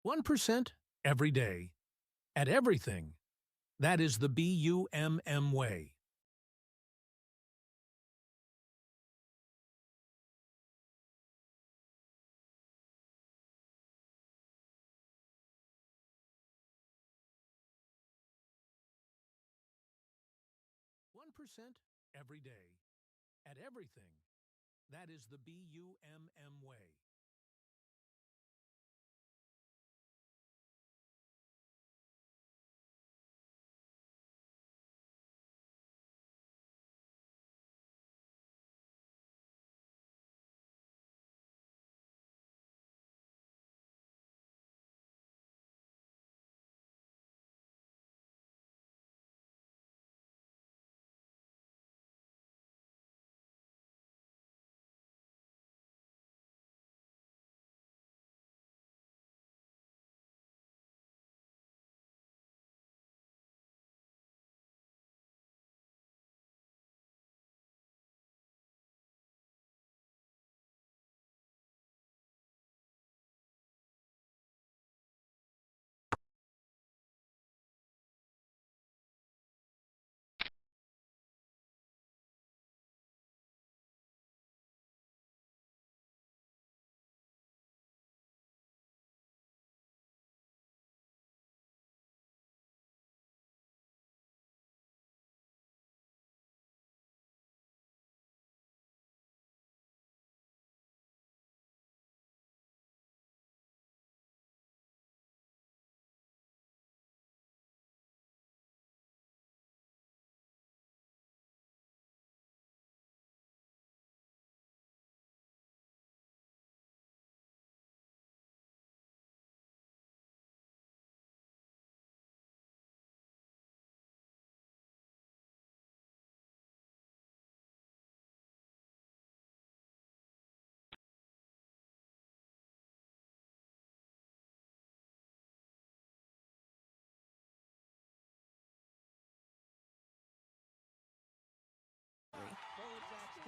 1% every day. At everything. That is the BUMM way. One percent every day. At everything. That is the BUMM way.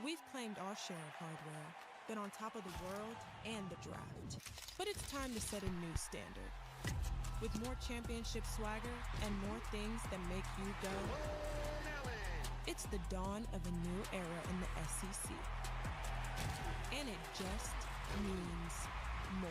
We've claimed our share of hardware, been on top of the world and the draft. But it's time to set a new standard. With more championship swagger and more things that make you go, it's the dawn of a new era in the SEC. And it just means more.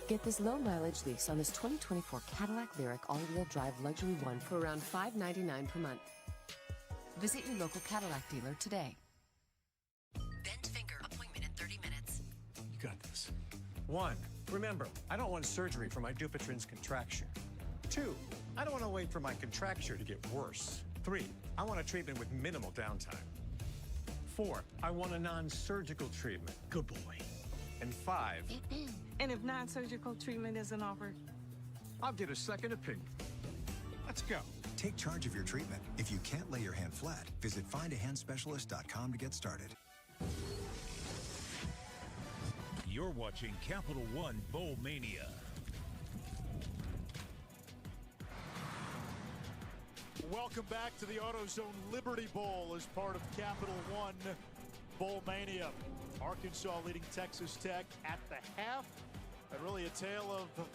Get this low-mileage lease on this 2024 Cadillac Lyriq all-wheel drive Luxury One for around $599 per month. Visit your local Cadillac dealer today. Bent finger appointment in 30 minutes. You got this. 1, remember, I don't want surgery for my Dupuytren's contracture. 2, I don't want to wait for my contracture to get worse. 3, I want a treatment with minimal downtime. 4, I want a non-surgical treatment. Good boy. And 5, And if non-surgical treatment isn't offered? I'll get a second opinion. Let's go. Take charge of your treatment. If you can't lay your hand flat, visit findahandspecialist.com to get started. You're watching Capital One Bowl Mania. Welcome back to the AutoZone Liberty Bowl as part of Capital One Bowl Mania. Arkansas leading Texas Tech at the half. And really a tale of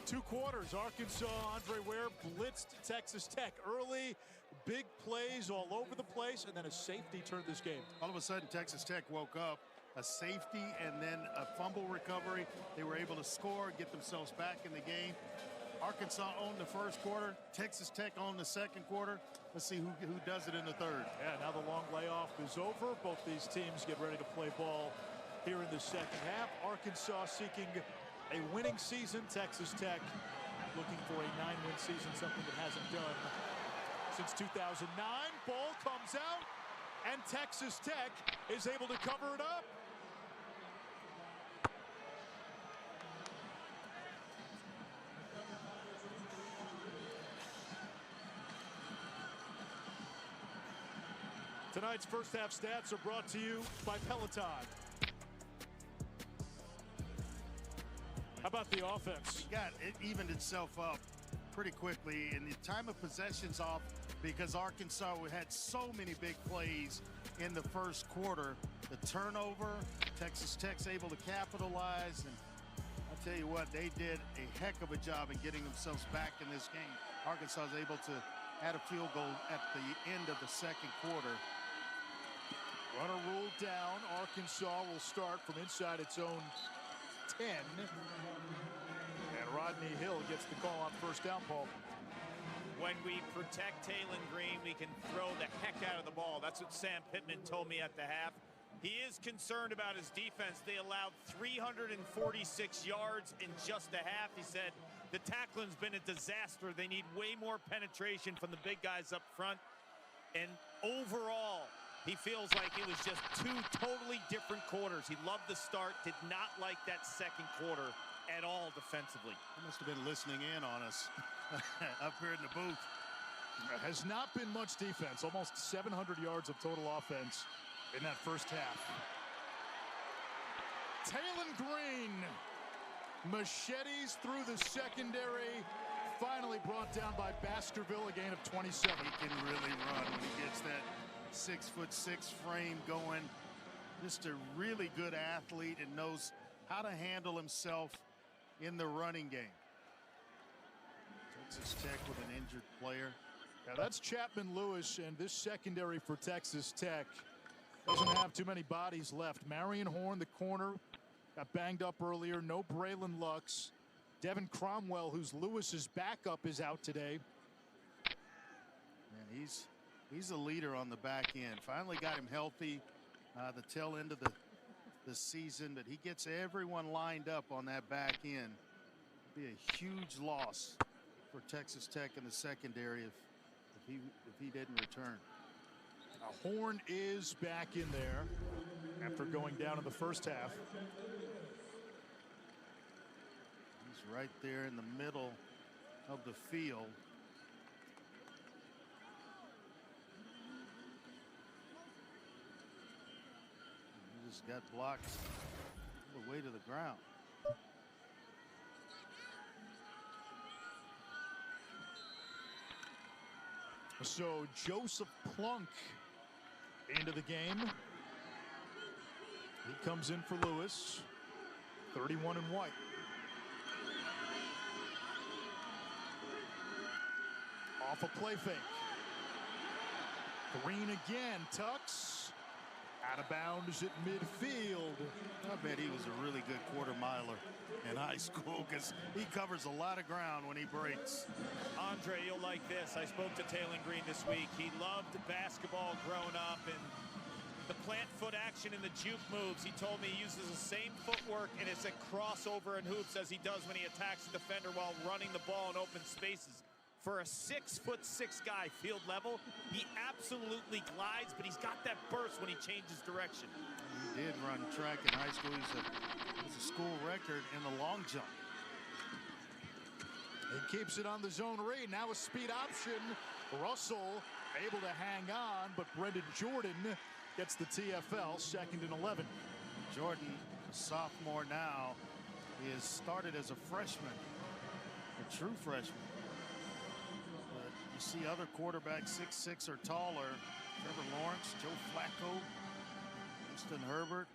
2 quarters. Arkansas, Andre Ware blitzed Texas Tech early. Big plays all over the place, and then a safety turned this game. All of a sudden, Texas Tech woke up. A safety and then a fumble recovery. They were able to score, get themselves back in the game. Arkansas owned the first quarter. Texas Tech owned the second quarter. Let's see who does it in the third. Yeah, now the long layoff is over. Both these teams get ready to play ball here in the second half. Arkansas seeking a winning season. Texas Tech looking for a 9-win season, something that hasn't done since 2009. Ball comes out, and Texas Tech is able to cover it up. Tonight's first half stats are brought to you by Peloton. How about the offense? It evened itself up pretty quickly, and the time of possession's off because Arkansas had so many big plays in the first quarter. The turnover, Texas Tech's able to capitalize, and I'll tell you what, they did a heck of a job in getting themselves back in this game. Arkansas is able to add a field goal at the end of the second quarter. Runner ruled down. Arkansas will start from inside its own 10. And Rodney Hill gets the call on first down, Paul. When we protect Taylon Green, we can throw the heck out of the ball. That's what Sam Pittman told me at the half. He is concerned about his defense. They allowed 346 yards in just a half. He said the tackling's been a disaster. They need way more penetration from the big guys up front. And overall, he feels like it was just two totally different quarters. He loved the start, did not like that second quarter at all defensively. He must have been listening in on us up here in the booth. Has not been much defense. Almost 700 yards of total offense in that first half. Taylon Green machetes through the secondary. Finally brought down by Baskerville, a gain of 27. He can really run when he gets that 6'6" frame going. Just a really good athlete and knows how to handle himself in the running game. Texas Tech with an injured player. Now that's Chapman Lewis, and this secondary for Texas Tech doesn't have too many bodies left. Marion Horn, the corner, got banged up earlier. No Braylon Lux. Devin Cromwell, who's Lewis's backup, is out today. And he's a leader on the back end. Finally got him healthy the tail end of the season, but he gets everyone lined up on that back end. It'd be a huge loss for Texas Tech in the secondary if he didn't return. Horn is back in there after going down in the first half. He's right there in the middle of the field. He just got blocked all the way to the ground. So Joseph Plunk into the game. He comes in for Lewis. 31 in white. Off a play fake. Green again, tucks. Out of bounds at midfield. I bet he was a really good quarter miler in high school because he covers a lot of ground when he breaks. Andre, you'll like this. I spoke to Taylon Green this week. He loved basketball growing up and the plant foot action and the juke moves. He told me he uses the same footwork and it's a crossover and hoops as he does when he attacks the defender while running the ball in open spaces. For a 6'6" guy, field level, he absolutely glides, but he's got that burst when he changes direction. He did run track in high school. He's a school record in the long jump. He keeps it on the zone read. Now a speed option. Russell able to hang on, but Brendan Jordan gets the TFL, 2nd and 11. Jordan, a sophomore now, is started as a freshman, a true freshman. But you see other quarterbacks 6'6" or taller. Trevor Lawrence, Joe Flacco, Winston Herbert,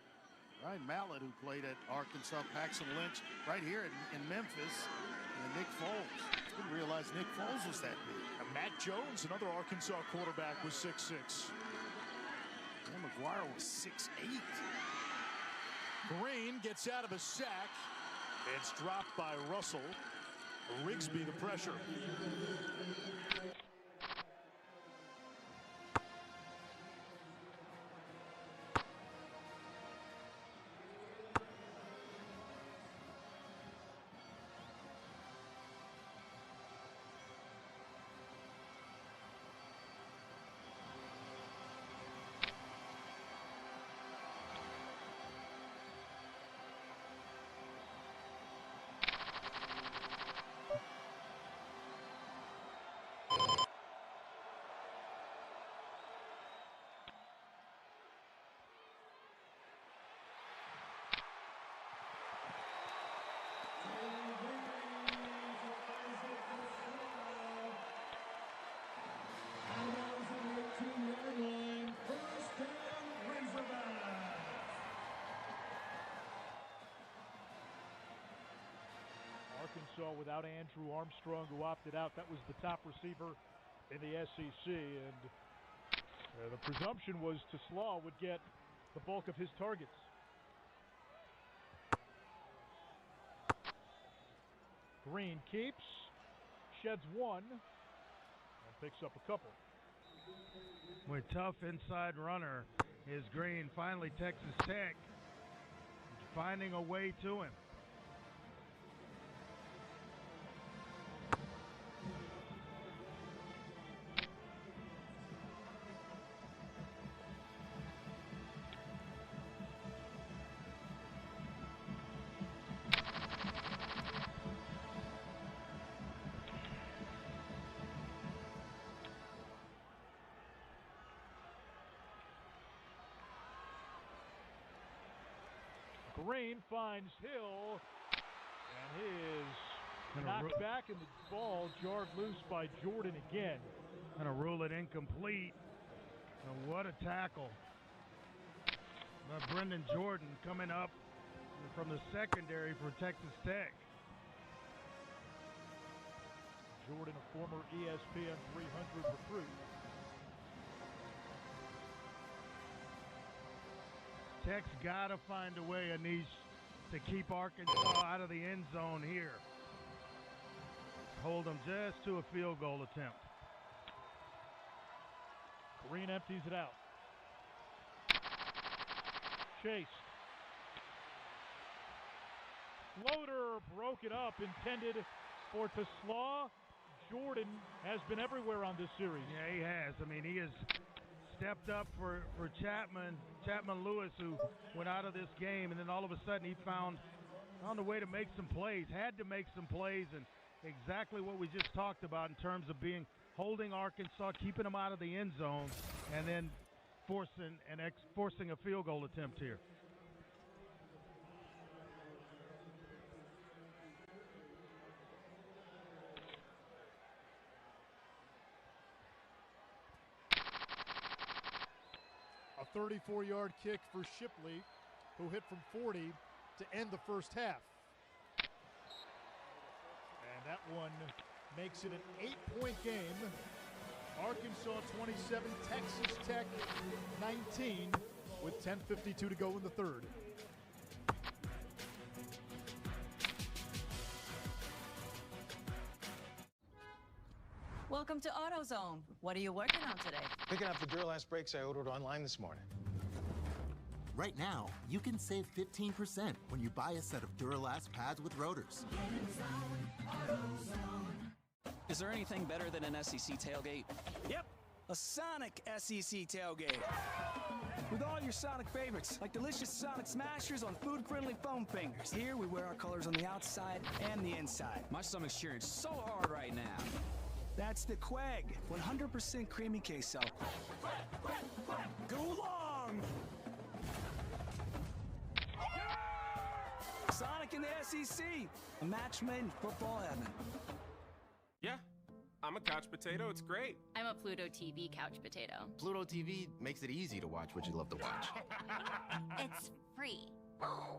Ryan Mallett, who played at Arkansas, Paxton Lynch, right here in Memphis, and Nick Foles. Didn't realize Nick Foles was that big. And Matt Jones, another Arkansas quarterback, was 6'6". Dan McGuire was 6'8". Green gets out of a sack. It's dropped by Russell. Rigsby the pressure. Arkansas without Andrew Armstrong, who opted out. That was the top receiver in the SEC, and the presumption was TeSlaa would get the bulk of his targets. Green keeps, sheds one, and picks up a couple. With tough inside runner is Green. Finally, Texas Tech finding a way to him. Green finds Hill, and he is knocked back, and the ball jarred loose by Jordan again. Gonna rule it incomplete. And what a tackle by Brendan Jordan coming up from the secondary for Texas Tech. Jordan, a former ESPN 300 recruit. Tech's got to find a way, Anish, to keep Arkansas out of the end zone here. Hold them just to a field goal attempt. Green empties it out. Chase. Floater broke it up, intended for TeSlaa. Jordan has been everywhere on this series. Yeah, he has. I mean, he has stepped up for Chapman Lewis, who went out of this game, and then all of a sudden he found a way to make some plays, had to make some plays, and exactly what we just talked about in terms of holding Arkansas, keeping them out of the end zone, and then forcing a field goal attempt here. A 34-yard kick for Shipley, who hit from 40 to end the first half. And that one makes it an 8-point game. Arkansas 27, Texas Tech 19, with 10:52 to go in the third. Welcome to AutoZone. What are you working on today? Picking up the Duralast brakes I ordered online this morning. Right now, you can save 15% when you buy a set of Duralast pads with rotors. Is there anything better than an SEC tailgate? Yep, a Sonic SEC tailgate. With all your Sonic favorites, like delicious Sonic Smashers on food-friendly foam fingers. Here, we wear our colors on the outside and the inside. My stomach's cheering so hard right now. That's the Quag, 100% creamy queso. Go long! Sonic in the SEC, a match made in football heaven. Yeah, I'm a couch potato. It's great. I'm a Pluto TV couch potato. Pluto TV makes it easy to watch what you love to watch. It's free.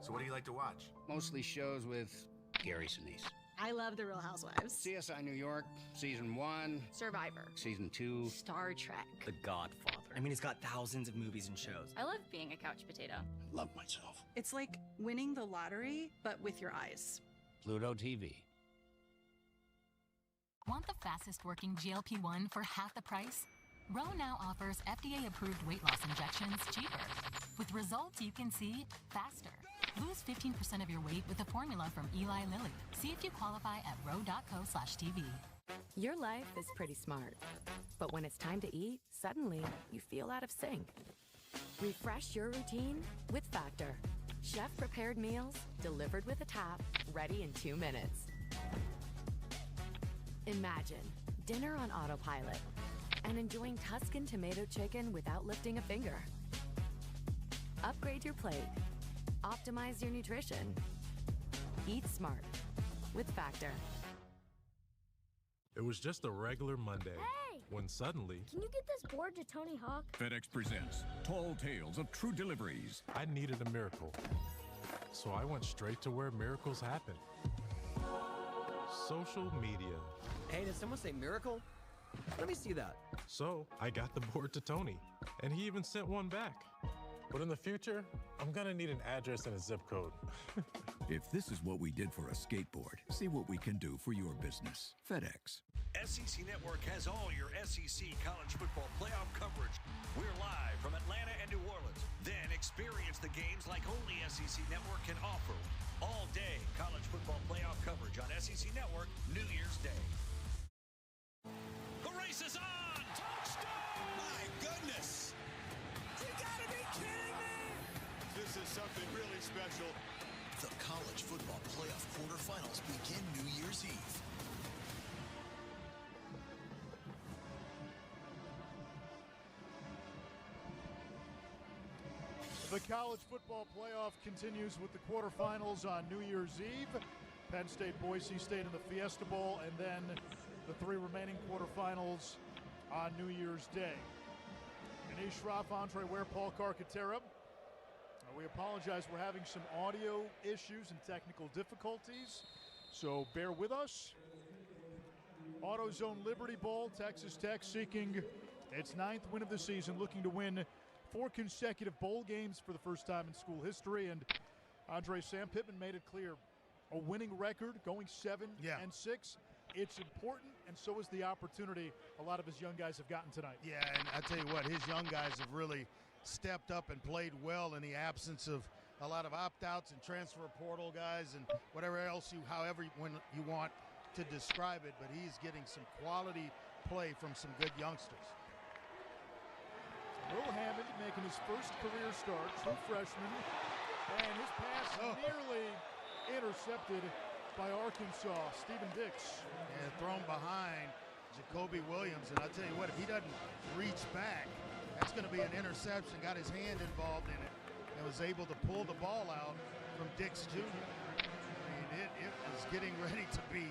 So what do you like to watch? Mostly shows with Gary Sinise. I love The Real Housewives. CSI New York, Season 1. Survivor. Season 2. Star Trek. The Godfather. I mean, he's got thousands of movies and shows. I love being a couch potato. Love myself. It's like winning the lottery, but with your eyes. Pluto TV. Want the fastest working GLP-1 for half the price? Roe now offers FDA-approved weight loss injections cheaper, with results you can see faster. Lose 15% of your weight with a formula from Eli Lilly. See if you qualify at roe.co/TV. Your life is pretty smart, but when it's time to eat, suddenly you feel out of sync. Refresh your routine with Factor. Chef-prepared meals delivered with a tap, ready in 2 minutes. Imagine dinner on autopilot and enjoying Tuscan tomato chicken without lifting a finger. Upgrade your plate. Optimize your nutrition. Eat smart with Factor. It was just a regular Monday. Hey! When suddenly... Can you get this board to Tony Hawk? FedEx presents Tall Tales of True Deliveries. I needed a miracle. So I went straight to where miracles happen. social media. Hey, did someone say miracle? Let me see that. So I got the board to Tony, and he even sent one back. But in the future, I'm gonna need an address and a zip code. If this is what we did for a skateboard, see what we can do for your business. FedEx. SEC Network has all your SEC college football playoff coverage. We're live from Atlanta and New Orleans. Then experience the games like only SEC Network can offer. All day college football playoff coverage on SEC Network New Year's Day. The race is on! Touchdown! My goodness! You gotta be kidding me! This is something really special. The college football playoff quarterfinals begin New Year's Eve. The college football playoff continues with the quarterfinals on New Year's Eve. Penn State, Boise State in the Fiesta Bowl, and then the three remaining quarterfinals on New Year's Day. Anish Shroff, Andre Ware, Paul Carcaterra. We apologize, we're having some audio issues and technical difficulties, so bear with us. AutoZone Liberty Bowl, Texas Tech seeking its 9th win of the season, looking to win 4 consecutive bowl games for the first time in school history. And Andre, Sam Pittman made it clear, a winning record, going 7-6. It's important, and so is the opportunity a lot of his young guys have gotten tonight. Yeah, and I tell you what, his young guys have really stepped up and played well in the absence of a lot of opt-outs and transfer portal guys and whatever else when you want to describe it, but he's getting some quality play from some good youngsters. Will Hammond making his first career start, true freshman, and his pass nearly intercepted by Arkansas, Stephen Dix. And thrown behind Jacoby Williams, and I tell you what, if he doesn't reach back, that's going to be an interception. Got his hand involved in it and was able to pull the ball out from Dix Jr. I mean, it was getting ready to be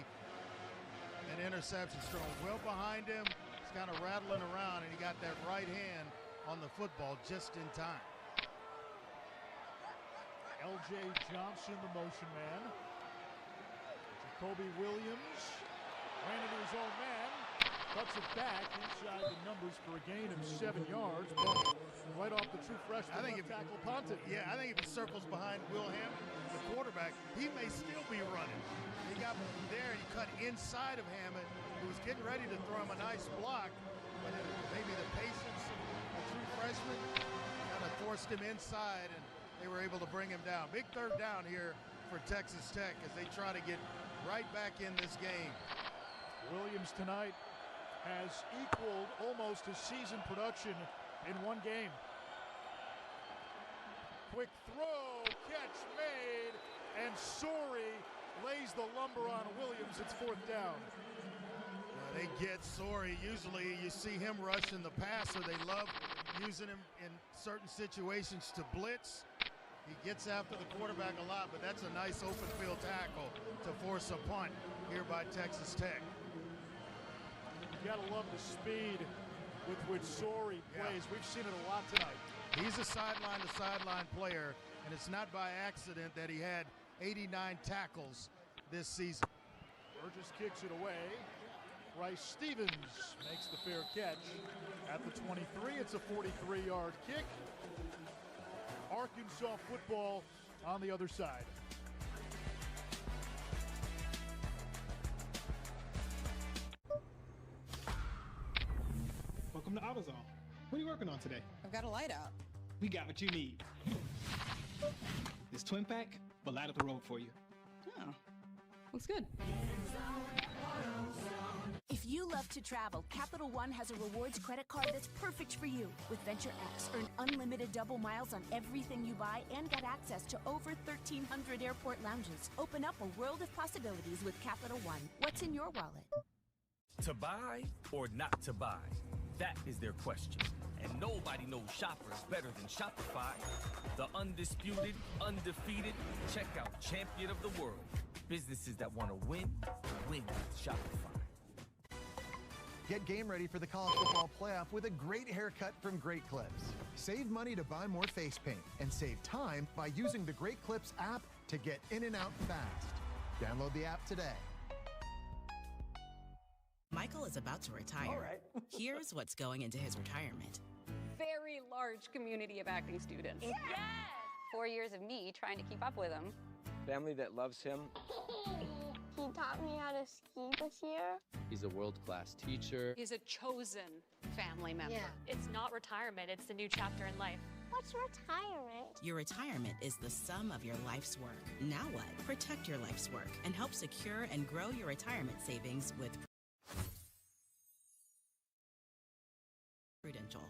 an interception. It's thrown well behind him. He's kind of rattling around, and he got that right hand on the football just in time. L.J. Johnson, the motion man. Jacoby Williams ran into his own man. Cuts it back inside the numbers for a gain of 7 yards. But right off the true freshman, I think if tackle Ponte. Yeah, I think if he circles behind Will Hammond, the quarterback, he may still be running. He got there, he cut inside of Hammond, who was getting ready to throw him a nice block, but maybe the patience of the true freshman kind of forced him inside, and they were able to bring him down. Big third down here for Texas Tech as they try to get right back in this game. Williams tonight has equaled almost his season production in one game. Quick throw, catch made, and Sorey lays the lumber on Williams. It's 4th down. They get Sorey. Usually you see him rushing the passer. They love using him in certain situations to blitz. He gets after the quarterback a lot, but that's a nice open field tackle to force a punt here by Texas Tech. You gotta love the speed with which Sorey plays. We've seen it a lot tonight. He's a sideline-to-sideline player, and it's not by accident that he had 89 tackles this season. Burgess kicks it away. Bryce Stevens makes the fair catch at the 23. It's a 43-yard kick. Arkansas football on the other side. Welcome to AutoZone. What are you working on today? I've got a light out. We got what you need. This twin pack will light up the road for you. Oh, looks good. If you love to travel, Capital One has a rewards credit card that's perfect for you. With Venture X, earn unlimited double miles on everything you buy and get access to over 1,300 airport lounges. Open up a world of possibilities with Capital One. What's in your wallet? To buy or not to buy? That is their question. And nobody knows shoppers better than Shopify. The undisputed, undefeated checkout champion of the world. Businesses that want to win with Shopify. Get game ready for the college football playoff with a great haircut from Great Clips. Save money to buy more face paint and save time by using the Great Clips app to get in and out fast. Download the app today. Michael is about to retire. All right. Here's what's going into his retirement. Very large community of acting students. Yes! 4 years of me trying to keep up with him. Family that loves him. He taught me how to ski this year. He's a world-class teacher. He's a chosen family member. Yeah. It's not retirement, it's the new chapter in life. What's retirement? Your retirement is the sum of your life's work. Now what? Protect your life's work and help secure and grow your retirement savings with Prudential.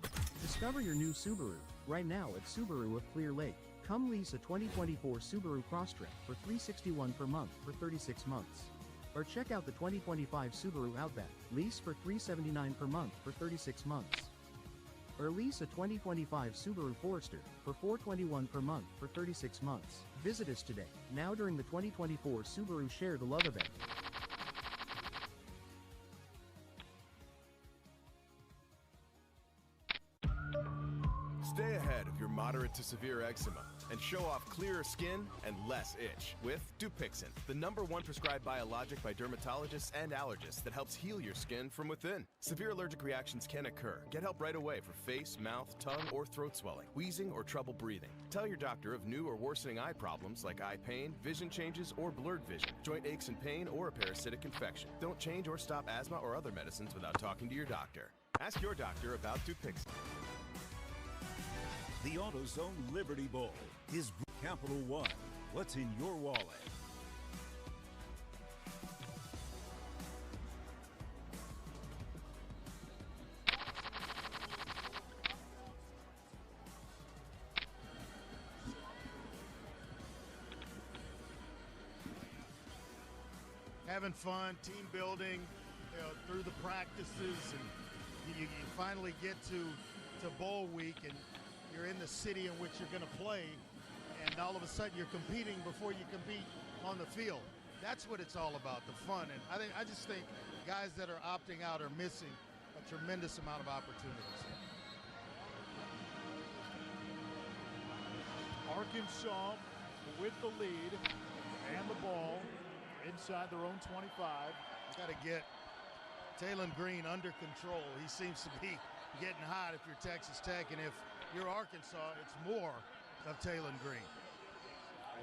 Discover your new Subaru right now at Subaru of Clear Lake. Come lease a 2024 Subaru Crosstrek for $361 per month for 36 months. Or check out the 2025 Subaru Outback. Lease for $379 per month for 36 months. Or lease a 2025 Subaru Forester for $421 per month for 36 months. Visit us today, now during the 2024 Subaru Share the Love event. Stay ahead of your moderate to severe eczema and show off clearer skin and less itch with Dupixent, the #1 prescribed biologic by dermatologists and allergists that helps heal your skin from within. Severe allergic reactions can occur. Get help right away for face, mouth, tongue, or throat swelling, wheezing, or trouble breathing. Tell your doctor of new or worsening eye problems like eye pain, vision changes, or blurred vision, joint aches and pain, or a parasitic infection. Don't change or stop asthma or other medicines without talking to your doctor. Ask your doctor about Dupixent. The AutoZone Liberty Bowl is Capital One. What's in your wallet? Having fun, team building, through the practices, and you finally get to bowl week, and you're in the city in which you're going to play, and all of a sudden you're competing before you compete on the field. That's what it's all about, the fun. And I just think guys that are opting out are missing a tremendous amount of opportunities. Arkansas with the lead and the ball inside their own 25. You got to get Taylon Green under control. He seems to be getting hot if you're Texas Tech, and if you're Arkansas, it's more of Taylon Green.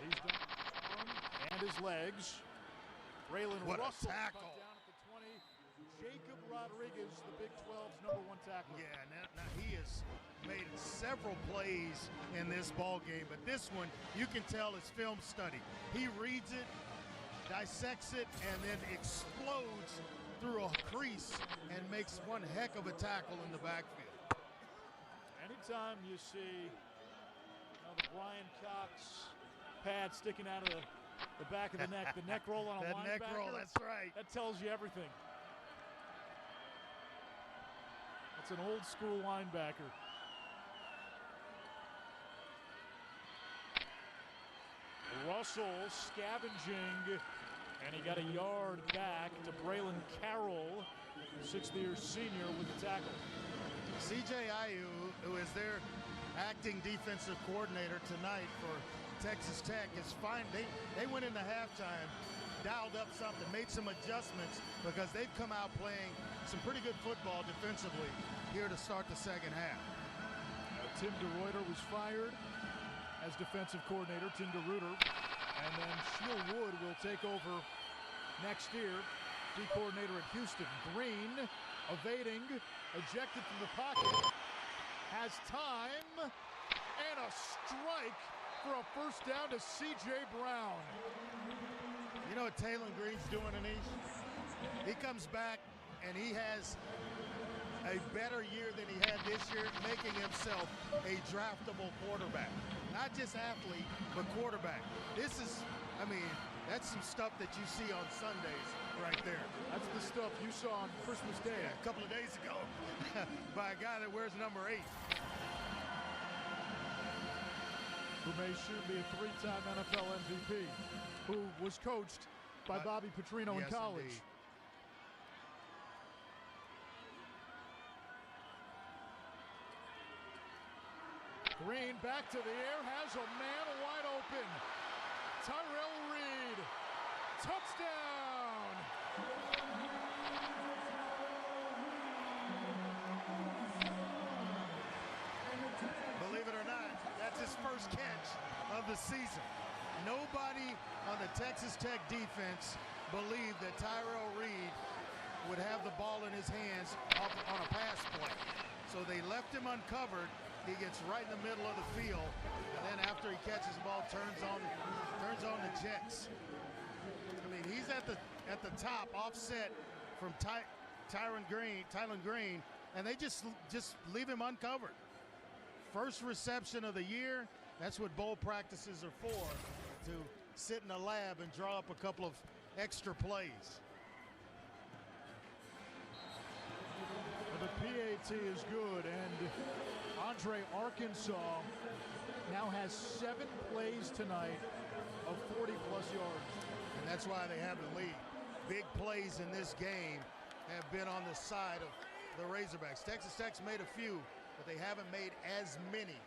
He's done his arm and his legs. Braylon What Russell a tackle. down at the 20. Jacob Rodriguez, the Big 12's #1 tackler. Yeah, now he has made several plays in this ball game, but this one, you can tell is film study. He reads it, dissects it, and then explodes through a crease and makes one heck of a tackle in the backfield. Anytime you see the Brian Cox pad sticking out of the back of the neck roll on a linebacker. Neck roll, that's right. That tells you everything. That's an old school linebacker. Russell scavenging, and he got a yard back to Braylon Carroll, sixth-year senior, with the tackle. C.J. Ayu, who is their acting defensive coordinator tonight for Texas Tech, is fine. They went into halftime, dialed up something, made some adjustments, because they've come out playing some pretty good football defensively here to start the second half. Tim DeRuyter was fired as defensive coordinator, Tim DeRuyter, and then Sheil Wood will take over next year, D coordinator at Houston. Green evading, ejected from the pocket, has time, and a strike for a first down to C.J. Brown. You know what Taylon Green's doing, Anish? He comes back and he has a better year than he had this year, making himself a draftable quarterback. Not just athlete, but quarterback. This is, that's some stuff that you see on Sundays right there. That's the stuff you saw on Christmas Day. A couple of days ago by a guy that wears number 8. Who may soon be a 3-time NFL MVP, who was coached by Bobby Petrino in college. Indeed. Green back to the air, has a man wide open. Tyrell Reed, touchdown! the season. Nobody on the Texas Tech defense believed that Tyrell Reed would have the ball in his hands on a pass play. So they left him uncovered. He gets right in the middle of the field, and then after he catches the ball, turns on the jets. I mean, he's at the top, offset from Tylen Green, and they just leave him uncovered. First reception of the year. That's what bowl practices are for, to sit in a lab and draw up a couple of extra plays. The PAT is good, and Andre, Arkansas now has 7 plays tonight of 40-plus yards. And that's why they have the lead. Big plays in this game have been on the side of the Razorbacks. Texas Tech's made a few, but they haven't made as many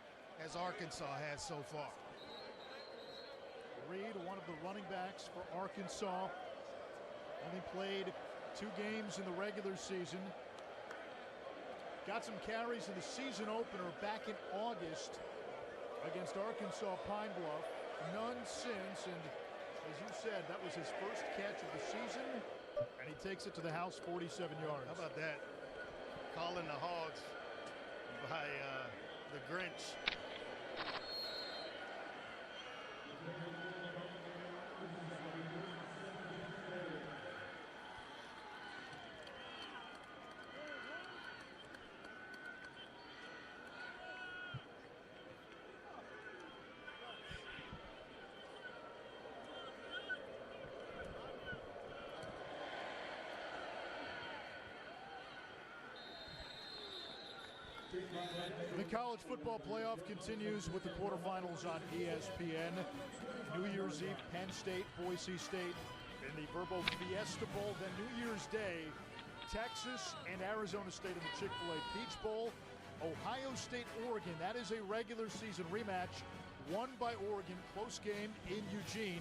as Arkansas has so far. Reed, one of the running backs for Arkansas, only played 2 games in the regular season. Got some carries in the season opener back in August against Arkansas Pine Bluff. None since, and as you said, that was his first catch of the season, and he takes it to the house 47 yards. How about that? Calling the Hogs by the Grinch. The college football playoff continues with the quarterfinals on ESPN. New Year's Eve, Penn State, Boise State in the Verbo Fiesta Bowl. Then New Year's Day, Texas and Arizona State in the Chick-fil-A Peach Bowl. Ohio State, Oregon, that is a regular season rematch. Won by Oregon, close game in Eugene.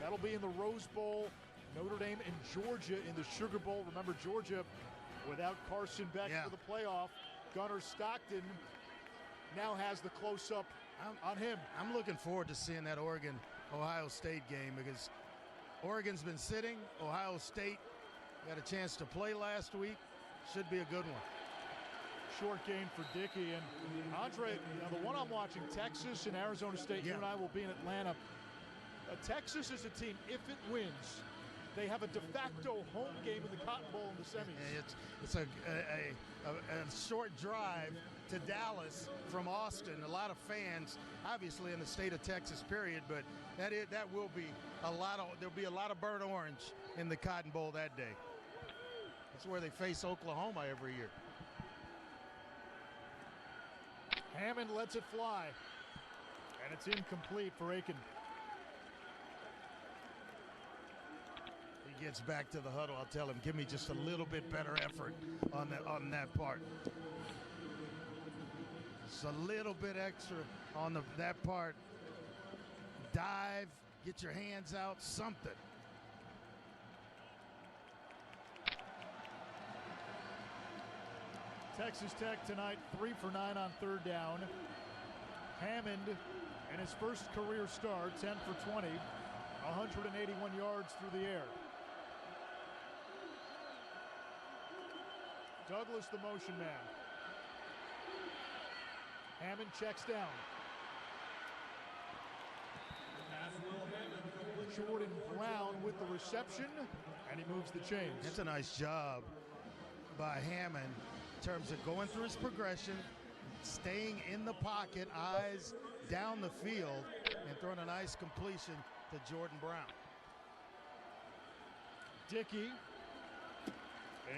That'll be in the Rose Bowl. Notre Dame and Georgia in the Sugar Bowl. Remember, Georgia without Carson Beck for the playoff. Gunnar Stockton now has the close-up on him. I'm looking forward to seeing that Oregon-Ohio State game because Oregon's been sitting. Ohio State got a chance to play last week. Should be a good one. Short game for Dickey. And Andre, the one I'm watching, Texas and Arizona State, you and I will be in Atlanta. Texas is a team, if it wins, they have a de facto home game in the Cotton Bowl in the semis. It's a short drive to Dallas from Austin. A lot of fans, obviously in the state of Texas, period. But that will be there'll be a lot of burnt orange in the Cotton Bowl that day. That's where they face Oklahoma every year. Hammond lets it fly, and it's incomplete for Aiken. Gets back to the huddle. I'll tell him, give me just a little bit better effort on that part. Just a little bit extra on that part. Dive, get your hands out, something. Texas Tech tonight 3 for 9 on 3rd down. Hammond in his first career start, 10 for 20, 181 yards through the air. Douglas, the motion man. Hammond checks down. Jordan Brown with the reception, and he moves the chains. That's a nice job by Hammond in terms of going through his progression, staying in the pocket, eyes down the field, and throwing a nice completion to Jordan Brown. Dickey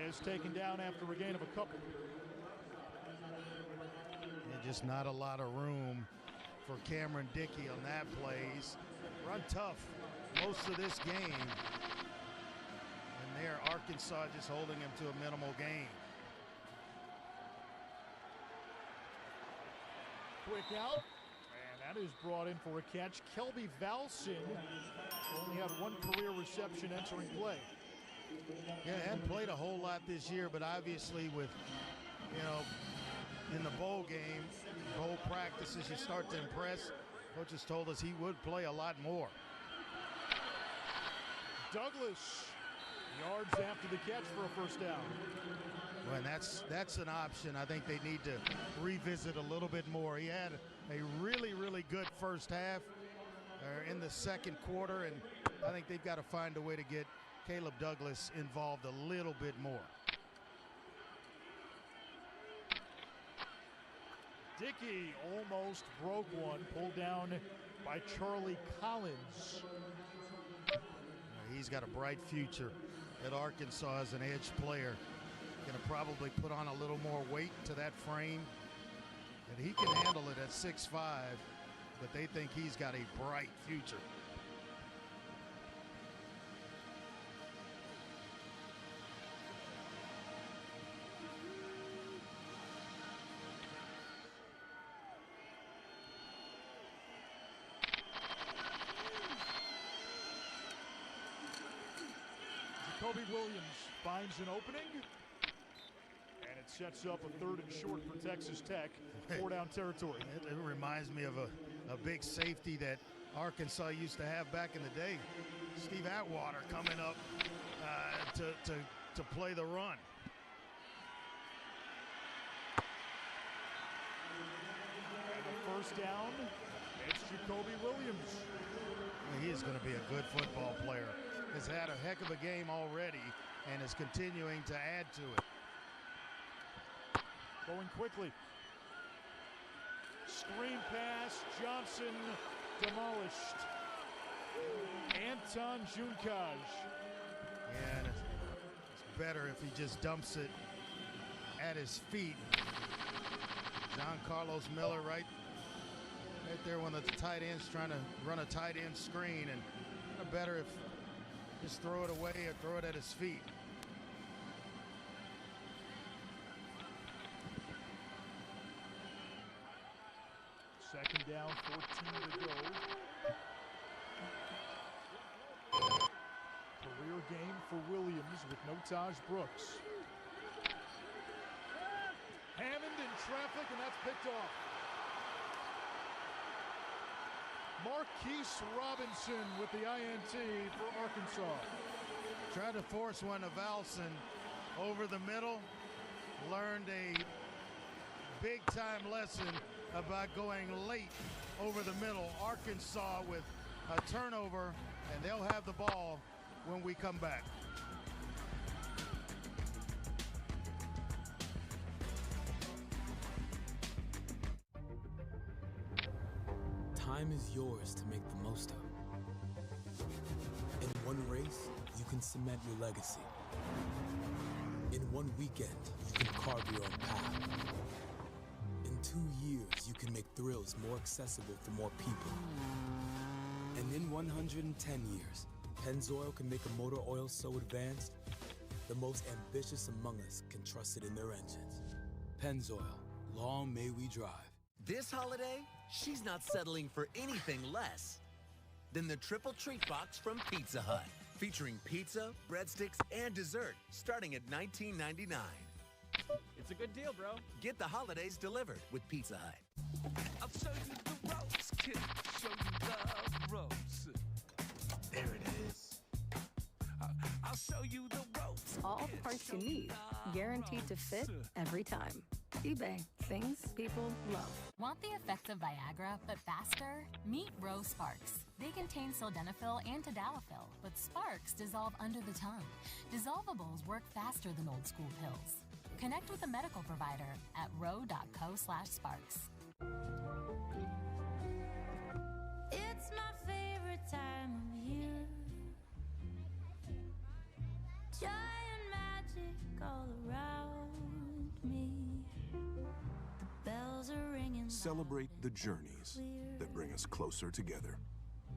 is taken down after a gain of a couple. And just not a lot of room for Cameron Dickey on that plays. Run tough most of this game. And there, Arkansas just holding him to a minimal gain. Quick out, and that is brought in for a catch. Kelby Valsin only had one career reception entering play. Yeah, hadn't played a whole lot this year, but obviously with, in the bowl game, bowl practices, you start to impress. Coaches told us he would play a lot more. Douglas, yards after the catch for a first down. Well, and that's an option I think they need to revisit a little bit more. He had a really, really good first half in the second quarter, and I think they've got to find a way to get Caleb Douglas involved a little bit more. Dickey almost broke one, pulled down by Charlie Collins. He's got a bright future at Arkansas as an edge player. Going to probably put on a little more weight to that frame. And he can handle it at 6'5", but they think he's got a bright future. Jacoby Williams finds an opening, and it sets up a 3rd and short for Texas Tech, 4-down territory. It reminds me of a big safety that Arkansas used to have back in the day. Steve Atwater coming up to play the run. And the first down, it's Jacoby Williams. He is going to be a good football player. Has had a heck of a game already and is continuing to add to it. Going quickly. Screen pass, Johnson demolished. Anton Junkaj. Yeah, and it's better if he just dumps it at his feet. John Carlos Miller right there when the tight end's trying to run a tight end screen, and better if just throw it away or throw it at his feet. Second down, 14 to go. Career game for Williams with no Taj Brooks. Hammond in traffic, and that's picked off. Marquise Robinson with the INT for Arkansas. Tried to force one to Valson over the middle. Learned a big-time lesson about going late over the middle. Arkansas with a turnover, and they'll have the ball when we come back. Time is yours to make the most of. In one race, you can cement your legacy. In one weekend, you can carve your own path. In 2 years, you can make thrills more accessible for more people. And in 110 years, Pennzoil can make a motor oil so advanced, the most ambitious among us can trust it in their engines. Pennzoil, long may we drive. This holiday, she's not settling for anything less than the Triple Treat Box from Pizza Hut, featuring pizza, breadsticks, and dessert, starting at $19.99. It's a good deal, bro. Get the holidays delivered with Pizza Hut. I'll show you the ropes, kid. Show you the ropes. There it is. I'll show you the ropes. All the parts you need, guaranteed to fit every time. eBay. Things people love. Want the effects of Viagra, but faster? Meet Rose Sparks. They contain sildenafil and tadalafil, but Sparks dissolve under the tongue. Dissolvables work faster than old school pills. Connect with a medical provider at ro.co/sparks. It's my favorite time of year. Joy and magic all around me. The bells are ringing. Celebrate the journeys that bring us closer together.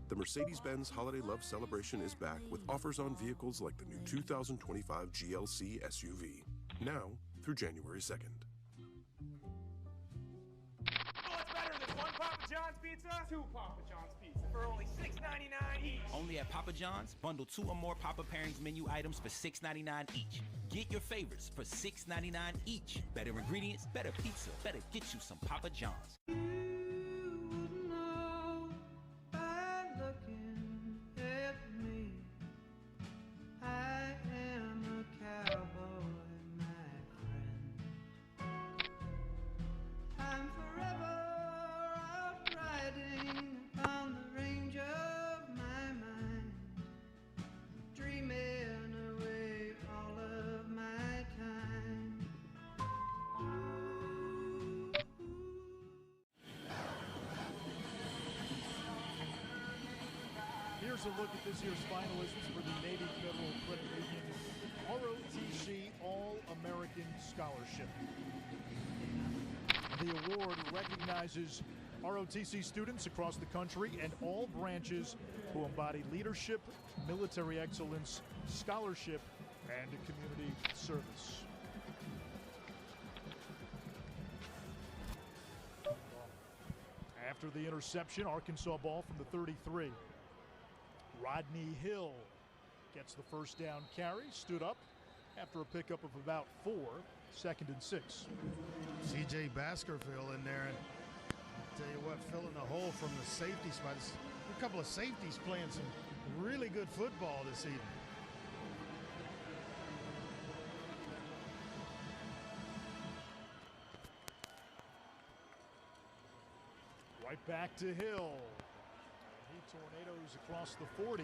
The Mercedes-Benz Holiday Love Celebration is back with offers on vehicles like the new 2025 GLC SUV. Now through January 2nd. What's better than one Papa John's pizza? Two Papa John's pizza for only $6.99 each. Only at Papa John's, bundle 2 or more Papa Pairings menu items for $6.99 each. Get your favorites for $6.99 each. Better ingredients, better pizza, better get you some Papa John's. Here's a look at this year's finalists for the Navy Federal Credit Union ROTC All-American Scholarship. The award recognizes ROTC students across the country and all branches who embody leadership, military excellence, scholarship, and community service. After the interception, Arkansas ball from the 33. Rodney Hill gets the first down carry, stood up after a pickup of about 4, 2nd and 6. C.J. Baskerville in there, and I'll tell you what, filling the hole from the safety spot. A couple of safeties playing some really good football this evening. Right back to Hill. He tornadoes across the 40,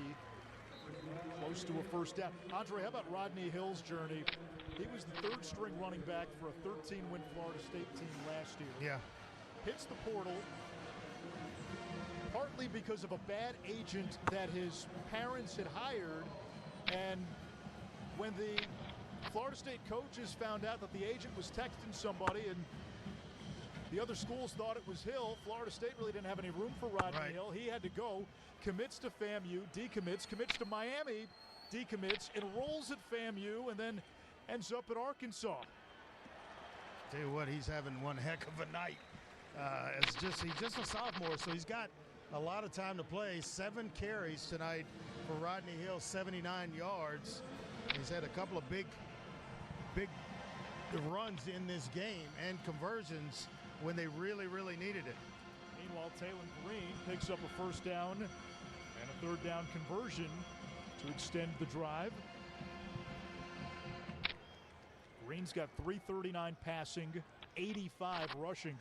close to a first down. Andre, how about Rodney Hill's journey? He was the 3rd string running back for a 13-win Florida State team last year. Yeah. Hits the portal, partly because of a bad agent that his parents had hired, and when the Florida State coaches found out that the agent was texting somebody and the other schools thought it was Hill, Florida State really didn't have any room for Rodney Hill. He had to go, commits to FAMU, decommits, commits to Miami, decommits, enrolls at FAMU, and then ends up at Arkansas. Tell you what, he's having one heck of a night. He's just a sophomore, so he's got a lot of time to play. 7 carries tonight for Rodney Hill, 79 yards. He's had a couple of big runs in this game and conversions when they really, really needed it. Meanwhile, Taylor Green picks up a first down and a 3rd down conversion to extend the drive. Green's got 339 passing, 85 rushing.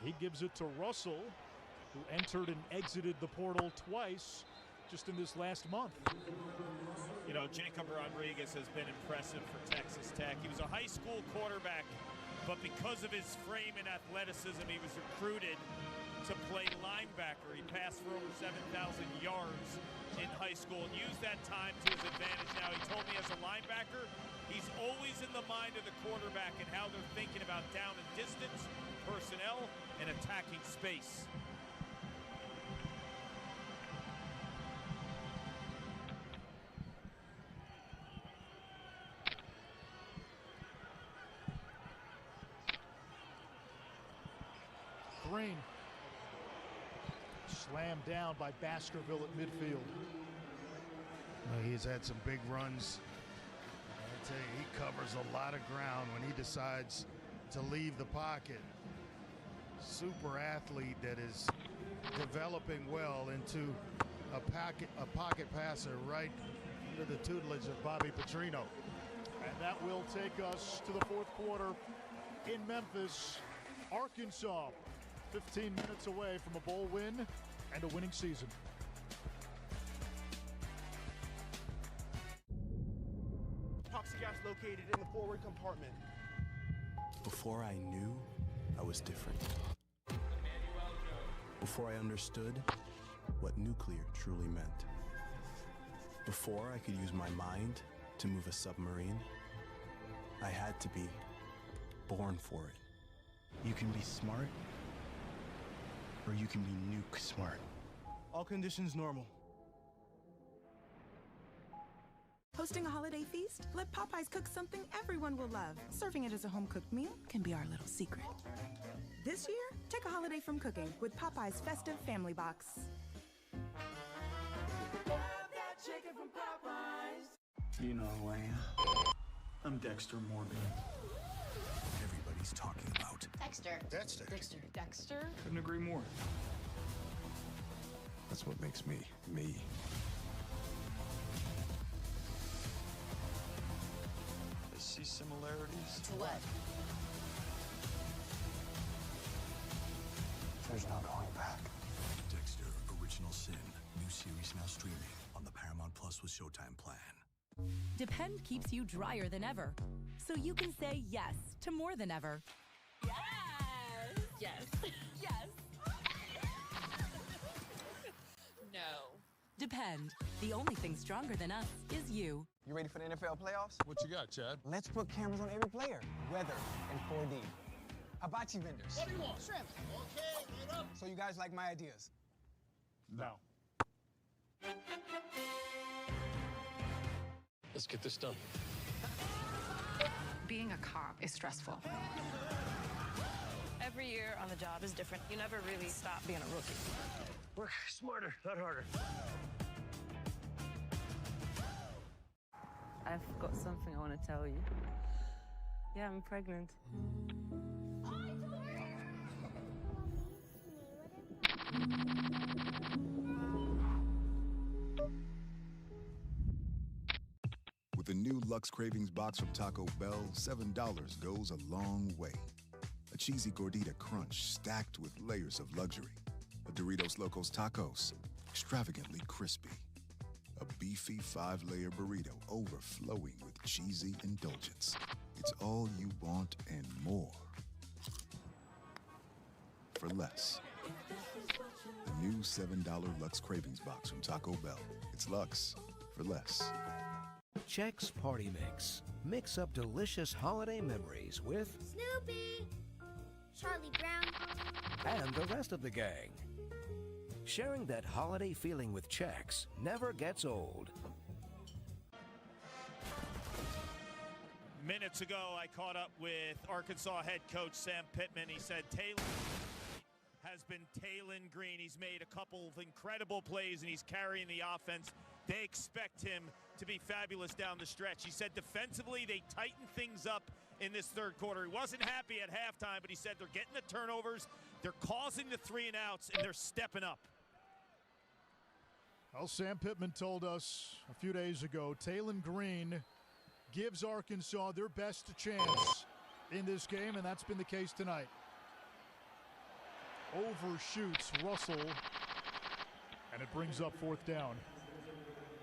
He gives it to Russell, who entered and exited the portal twice just in this last month. You know, Jacob Rodriguez has been impressive for Texas Tech. He was a high school quarterback, but because of his frame and athleticism, he was recruited to play linebacker. He passed for over 7,000 yards in high school and used that time to his advantage. Now, he told me as a linebacker, he's always in the mind of the quarterback and how they're thinking about down and distance, personnel, and attacking space. Green slammed down by Baskerville at midfield. He's had some big runs. I tell you, he covers a lot of ground when he decides to leave the pocket. Super athlete that is developing well into a pocket passer right under the tutelage of Bobby Petrino. And that will take us to the 4th quarter in Memphis. Arkansas, 15 minutes away from a bowl win and a winning season. Toxic gas located in the forward compartment. Before I knew, I was different. Before I understood what nuclear truly meant. Before I could use my mind to move a submarine, I had to be born for it. You can be smart, or you can be nuke smart. All conditions normal. Hosting a holiday feast? Let Popeyes cook something everyone will love. Serving it as a home-cooked meal can be our little secret. This year, take a holiday from cooking with Popeyes Festive Family Box. Love that chicken from Popeyes. You know who I am. I'm Dexter Morgan. Everybody's talking about Dexter. Dexter? Couldn't agree more. That's what makes me, me. I see similarities. To what? There's no going back. Dexter, Original Sin. New series now streaming on the Paramount Plus with Showtime plan. Depend keeps you drier than ever, so you can say yes to more than ever. Yes! Yes. Yes. No. Depend. The only thing stronger than us is you. You ready for the NFL playoffs? What you got, Chad? Let's put cameras on every player. Weather and 4D. Hibachi vendors. What do you want? Shrimp. Okay, get up. So you guys like my ideas? No. Let's get this done. Being a cop is stressful. Every year on the job is different. You never really stop being a rookie. Work smarter, not harder. I've got something I want to tell you. Yeah, I'm pregnant. With the new Luxe Cravings box from Taco Bell, $7 goes a long way. A cheesy gordita crunch stacked with layers of luxury. A Doritos Locos Tacos, extravagantly crispy. A beefy 5-layer burrito overflowing with cheesy indulgence. It's all you want and more. For less. The new $7 Luxe Cravings box from Taco Bell. It's Luxe for less. Chex Party Mix. Mix up delicious holiday memories with Snoopy, Charlie Brown, and the rest of the gang. Sharing that holiday feeling with Chex never gets old. Minutes ago, I caught up with Arkansas head coach Sam Pittman. He said Taylor has been Taylon Green. He's made a couple of incredible plays, and he's carrying the offense. They expect him to be fabulous down the stretch. He said defensively, they tightened things up in this third quarter. He wasn't happy at halftime, but he said they're getting the turnovers, they're causing the 3 and outs, and they're stepping up. Well, Sam Pittman told us a few days ago, Taylon Green gives Arkansas their best chance in this game, and that's been the case tonight. Overshoots Russell, and it brings up 4th down.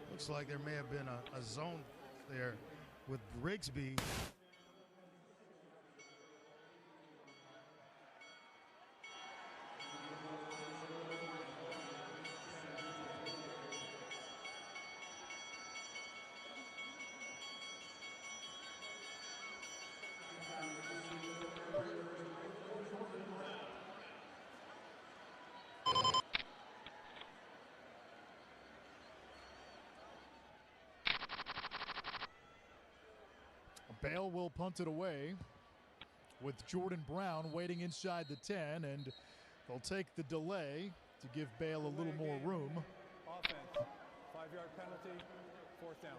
Looks like there may have been a zone there with Rigsby. Bale will punt it away with Jordan Brown waiting inside the 10, and they'll take the delay to give Bale a little more room. Offense, 5-yard penalty, 4th down.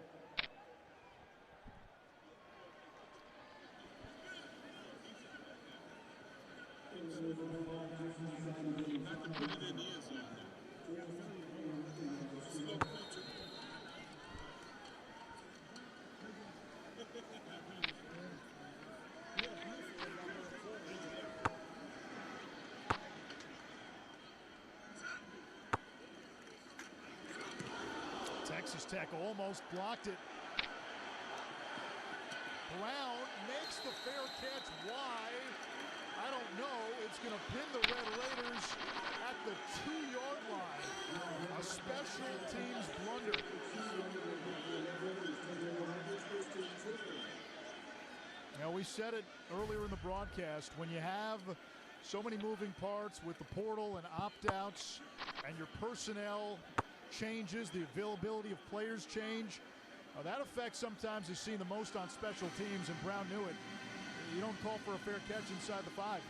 Texas Tech almost blocked it. Brown makes the fair catch. Why? I don't know. It's going to pin the Red Raiders at the 2-yard line. A special teams blunder. Now, we said it earlier in the broadcast, when you have so many moving parts with the portal and opt-outs and your personnel changes, the availability of players change, that effect sometimes is seen the most on special teams, and Brown knew it. You don't call for a fair catch inside the 5.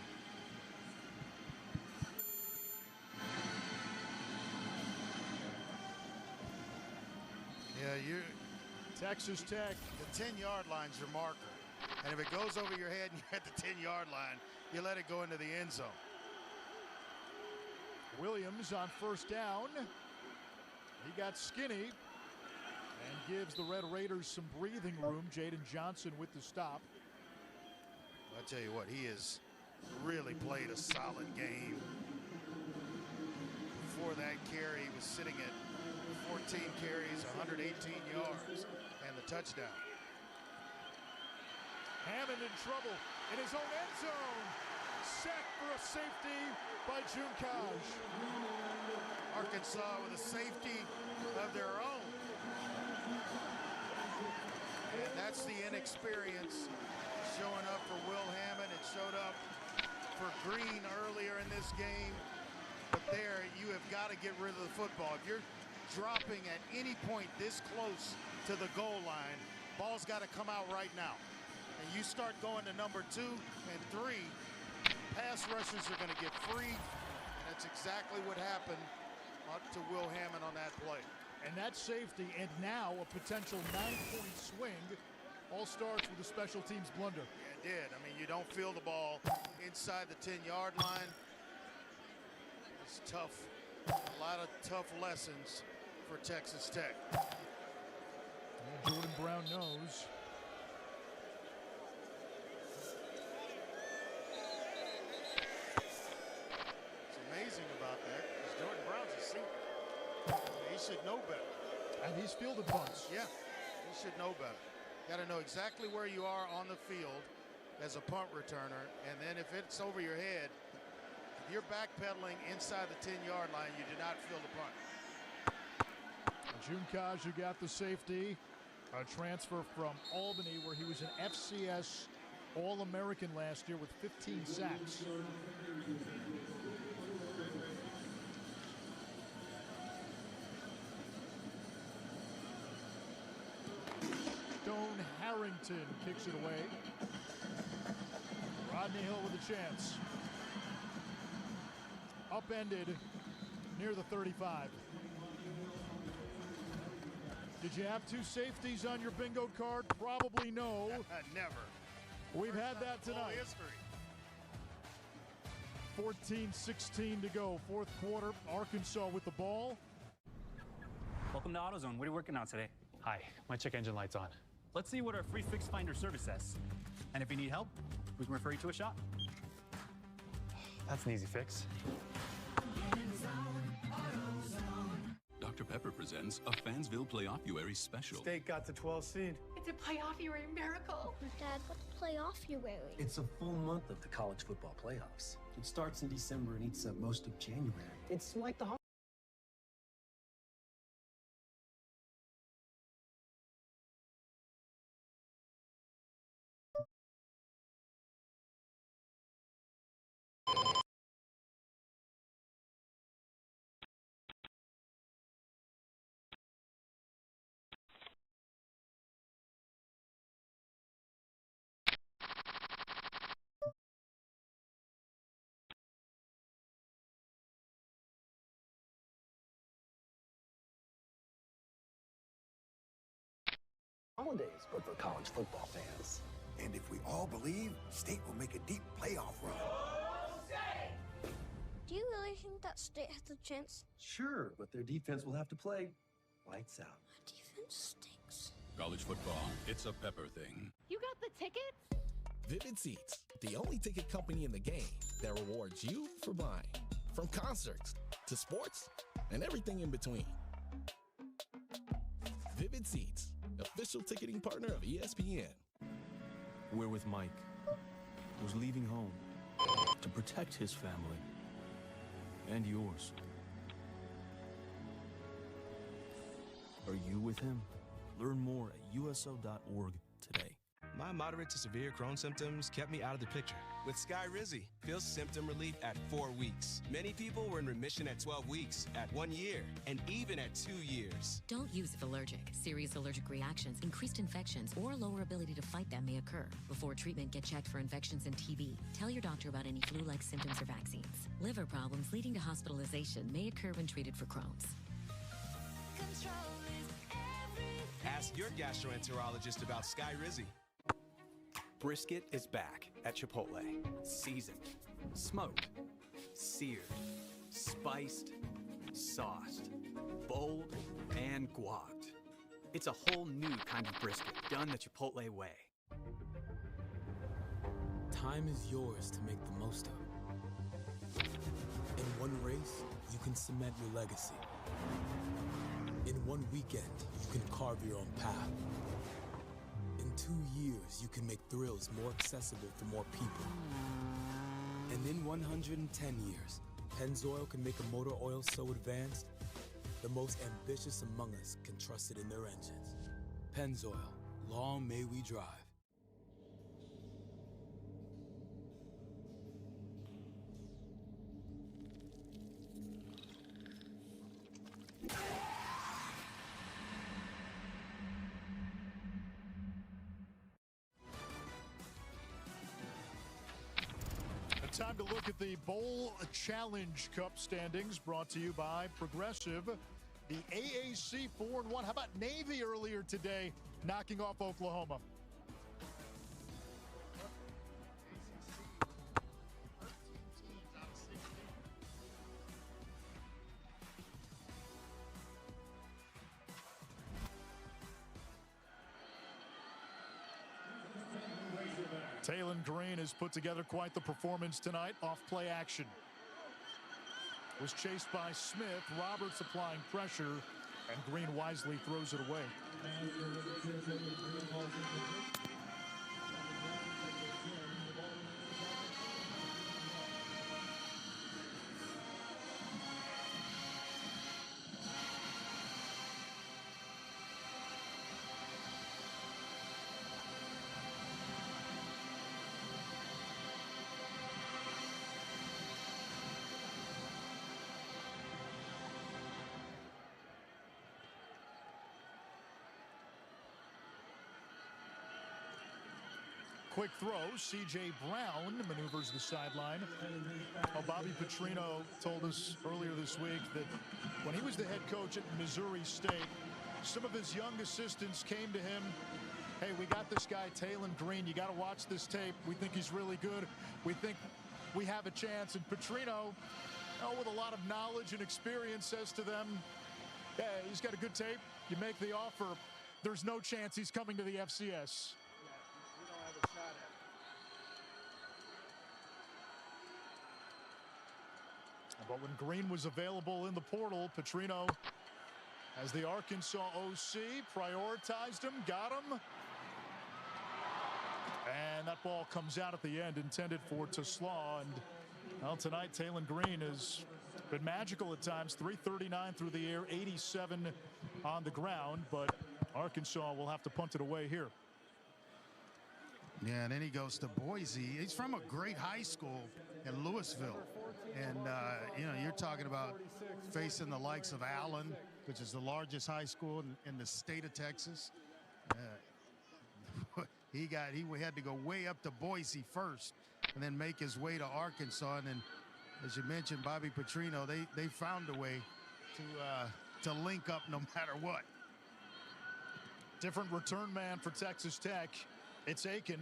Yeah, you Texas Tech. The 10-yard line's your marker. And if it goes over your head and you're at the 10-yard line, you let it go into the end zone. Williams on 1st down. He got skinny and gives the Red Raiders some breathing room. Jaden Johnson with the stop. I tell you what, he has really played a solid game. Before that carry, he was sitting at 14 carries, 118 yards, and the touchdown. Hammond in trouble in his own end zone. sacked for a safety by Junkaj. Arkansas with a safety of their own. And that's the inexperience showing up for Will Hammond. It showed up for Green earlier in this game. But there, you have got to get rid of the football. If you're dropping at any point this close to the goal line, ball's got to come out right now. And you start going to number 2 and 3, pass rushers are going to get free. And that's exactly what happened to Will Hammond on that play. And that safety, and now a potential 9-point swing, all starts with a special teams blunder. Yeah, it did. I mean, you don't feel the ball inside the 10-yard line. It's tough. A lot of tough lessons for Texas Tech. And Jordan Brown knows. What's amazing about that is Jordan Brown's a senior. He should know better. And he's fielded punts. Yeah, he should know better. Got to know exactly where you are on the field as a punt returner, and then if it's over your head, if you're backpedaling inside the 10-yard line, you do not field a punt. Junkaj, who got the safety, a transfer from Albany, where he was an FCS All-American last year with 15 sacks. Stone Harrington kicks it away. Rodney Hill with a chance. Upended near the 35. Did you have 2 safeties on your bingo card? Probably no. Never. We've had that tonight. History. 14-16 to go. Fourth quarter. Arkansas with the ball. Welcome to AutoZone. What are you working on today? Hi, my check engine light's on. Let's see what our free fix finder service says. And if you need help, we can refer you to a shop. That's an easy fix. Dr. Pepper presents a Fansville Playoff-uary special. State got the 12th seed. It's a playoff-uary miracle. Dad, what's playoff-uary? It's a full month of the college football playoffs. It starts in December and eats up most of January. It's like the holidays, but for college football fans. And if we all believe, State will make a deep playoff run. Do you really think that State has a chance? Sure, but their defense will have to play lights out. Defense stinks. College football, it's a Pepper thing. You got the tickets? Vivid Seats, the only ticket company in the game that rewards you for buying. From concerts to sports and everything in between. Vivid Seats, official ticketing partner of ESPN. We're with Mike, who's leaving home to protect his family and yours. Are you with him? Learn more at USO.org today. My moderate to severe Crohn's symptoms kept me out of the picture. With Skyrizi, feel symptom relief at 4 weeks. Many people were in remission at 12 weeks, at 1 year, and even at 2 years. Don't use if allergic. Serious allergic reactions, increased infections, or lower ability to fight them may occur. Before treatment, get checked for infections and TB. Tell your doctor about any flu-like symptoms or vaccines. Liver problems leading to hospitalization may occur when treated for Crohn's. Ask your gastroenterologist about Skyrizi. Brisket is back at Chipotle. Seasoned, smoked, seared, spiced, sauced, bold, and guacced. It's a whole new kind of brisket done the Chipotle way. Time is yours to make the most of. In one race, you can cement your legacy. In one weekend, you can carve your own path. In 2 years, you can make thrills more accessible to more people. And in 110 years, Pennzoil can make a motor oil so advanced, the most ambitious among us can trust it in their engines. Pennzoil, long may we drive. Time to look at the Bowl Challenge Cup standings brought to you by Progressive. The AAC 4-1. How about Navy earlier today knocking off Oklahoma? Talon Green has put together quite the performance tonight off play action. Was chased by Smith. Roberts applying pressure, and Green wisely throws it away. Quick throw. C.J. Brown maneuvers the sideline. Oh, Bobby Petrino told us earlier this week that when he was the head coach at Missouri State, some of his young assistants came to him. Hey, we got this guy, Talon Green. You got to watch this tape. We think he's really good. We think we have a chance. And Petrino, with a lot of knowledge and experience, says to them, hey, he's got a good tape. You make the offer. There's no chance he's coming to the FCS. But when Green was available in the portal, Petrino, as the Arkansas OC, prioritized him, got him. And that ball comes out at the end, intended for Teslaw. And well, tonight, Talon Green has been magical at times. 339 through the air, 87 on the ground. But Arkansas will have to punt it away here. Yeah, and then he goes to Boise. He's from a great high school in Louisville. And, you're talking about facing the likes of Allen, which is the largest high school in the state of Texas. He had to go way up to Boise first and then make his way to Arkansas. And then, as you mentioned, Bobby Petrino, they found a way to link up no matter what. Different return man for Texas Tech. It's Aiken.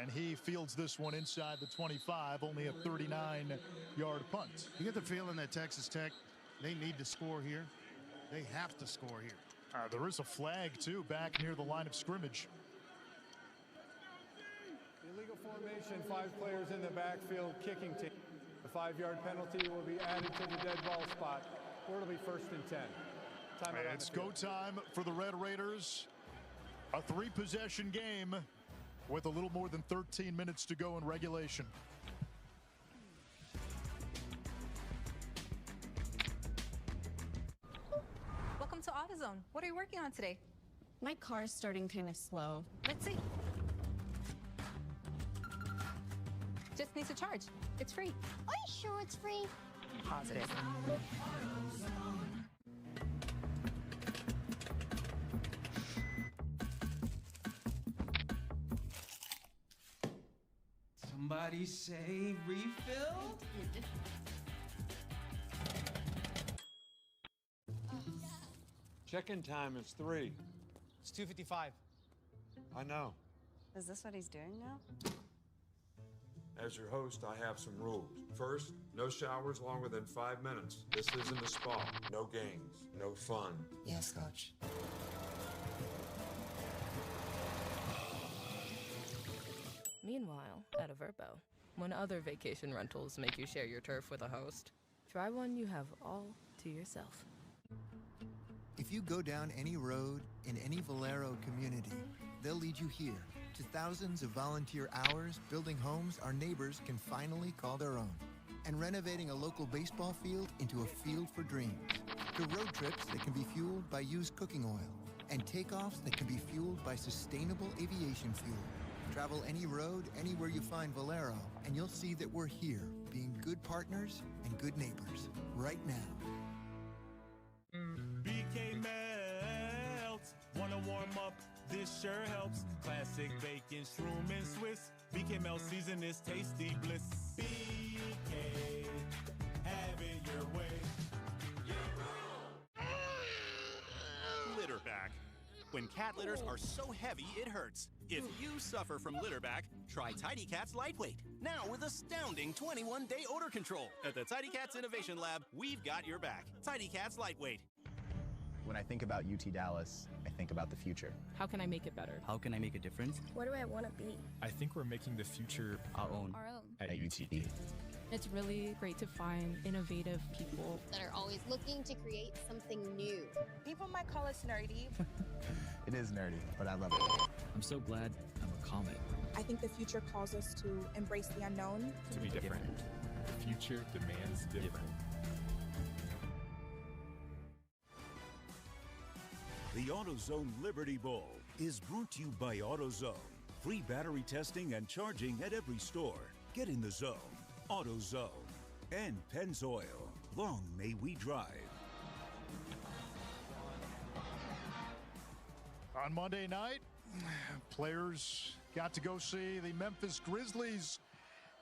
And he fields this one inside the 25, only a 39-yard punt. You get the feeling that Texas Tech, they need to score here. They have to score here. There is a flag, too, back near the line of scrimmage. Illegal formation, 5 players in the backfield kicking team. The 5-yard penalty will be added to the dead ball spot. Or it'll be 1st and 10. It's go time for the Red Raiders. A 3-possession game with a little more than 13 minutes to go in regulation. Welcome to AutoZone. What are you working on today? My car is starting kind of slow. Let's see. Just needs a charge. It's free. Are you sure it's free? Positive. Somebody say refill? Check-in time is 3. It's 2:55. I know. Is this what he's doing now? As your host, I have some rules. First, no showers longer than 5 minutes. This isn't a spa. No games. No fun. Yes, Coach. Meanwhile, at a Verbo, when other vacation rentals make you share your turf with a host, try one you have all to yourself. If you go down any road in any Valero community, they'll lead you here to thousands of volunteer hours building homes our neighbors can finally call their own, and renovating a local baseball field into a field for dreams, to road trips that can be fueled by used cooking oil, and takeoffs that can be fueled by sustainable aviation fuel. Travel any road, anywhere you find Valero, and you'll see that we're here, being good partners and good neighbors, right now. BK melts. Wanna warm up? This sure helps. Classic bacon, shroom, and Swiss. BK melt season is tasty bliss. BK, have it your way. Litterback. When cat litters are so heavy it hurts. If you suffer from litterback, try Tidy Cats Lightweight. Now with astounding 21-day odor control. At the Tidy Cats Innovation Lab, we've got your back. Tidy Cats Lightweight. When I think about UT Dallas, I think about the future. How can I make it better? How can I make a difference? What do I want to be? I think we're making the future our own. At UTD. It's really great to find innovative people that are always looking to create something new. People might call us nerdy. It is nerdy, but I love it. I'm so glad I'm a comet. I think the future calls us to embrace the unknown. To be different. The future demands different. The AutoZone Liberty Bowl is brought to you by AutoZone. Free battery testing and charging at every store. Get in the zone. AutoZone. And Pennzoil. Long may we drive. On Monday night, players got to go see the Memphis Grizzlies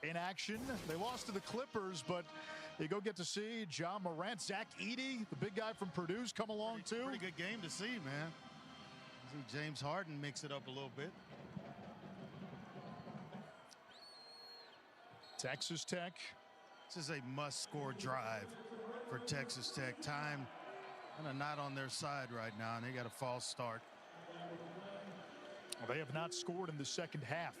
in action. They lost to the Clippers, but you go get to see John Morant, Zach Edey, the big guy from Purdue's come along too. Pretty good game to see, man. See James Harden mix it up a little bit. Texas Tech. This is a must-score drive for Texas Tech. Time kind of not on their side right now, and they got a false start. Well, they have not scored in the second half.